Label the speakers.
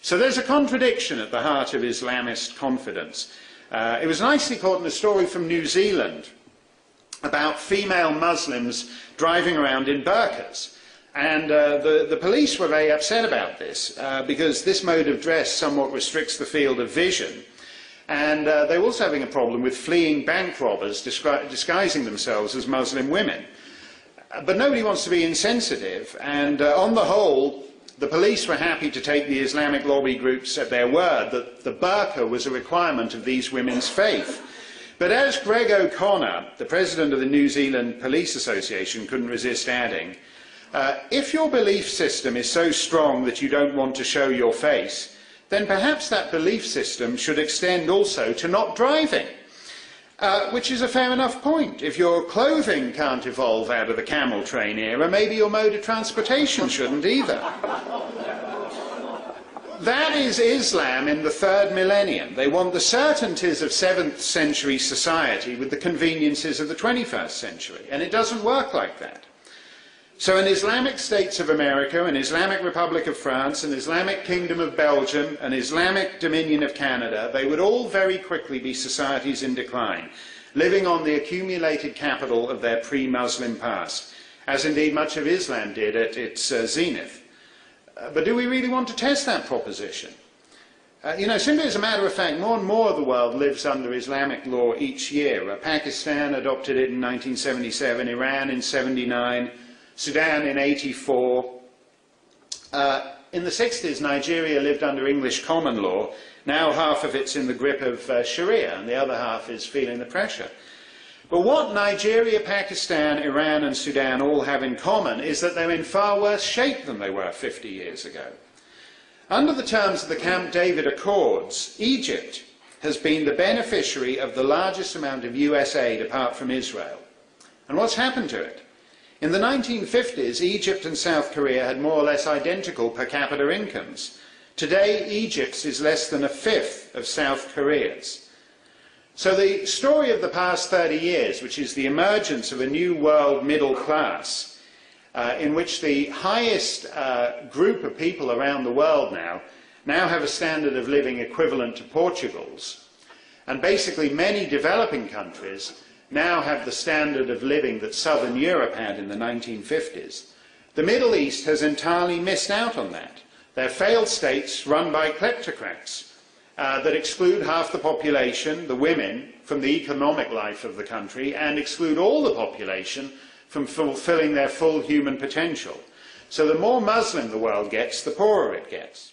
Speaker 1: So there's a contradiction at the heart of Islamist confidence. It was nicely caught in a story from New Zealand about female Muslims driving around in burqas. And the police were very upset about this because this mode of dress somewhat restricts the field of vision. And they were also having a problem with fleeing bank robbers disguising themselves as Muslim women. But nobody wants to be insensitive, and on the whole, the police were happy to take the Islamic lobby groups at their word that the burqa was a requirement of these women's faith. But as Greg O'Connor, the president of the New Zealand Police Association, couldn't resist adding, if your belief system is so strong that you don't want to show your face, then perhaps that belief system should extend also to not driving. Which is a fair enough point. If your clothing can't evolve out of the camel train era, maybe your mode of transportation shouldn't either. That is Islam in the third millennium. They want the certainties of 7th century society with the conveniences of the 21st century, and it doesn't work like that. So an Islamic States of America, an Islamic Republic of France, an Islamic Kingdom of Belgium, an Islamic Dominion of Canada, they would all very quickly be societies in decline, living on the accumulated capital of their pre-Muslim past, as indeed much of Islam did at its zenith. But do we really want to test that proposition? Simply as a matter of fact, more and more of the world lives under Islamic law each year. Pakistan adopted it in 1977, Iran in 79, Sudan in 84. In the 60s, Nigeria lived under English common law. Now half of it's in the grip of Sharia, and the other half is feeling the pressure. But what Nigeria, Pakistan, Iran and Sudan all have in common is that they're in far worse shape than they were 50 years ago. Under the terms of the Camp David Accords, Egypt has been the beneficiary of the largest amount of US aid apart from Israel. And what's happened to it? In the 1950s, Egypt and South Korea had more or less identical per capita incomes. Today, Egypt's is less than a fifth of South Korea's. So the story of the past 30 years, which is the emergence of a new world middle class, in which the highest group of people around the world now have a standard of living equivalent to Portugal's, and basically many developing countries now have the standard of living that Southern Europe had in the 1950s. The Middle East has entirely missed out on that. They're failed states run by kleptocrats that exclude half the population, the women, from the economic life of the country and exclude all the population from fulfilling their full human potential. So the more Muslim the world gets, the poorer it gets.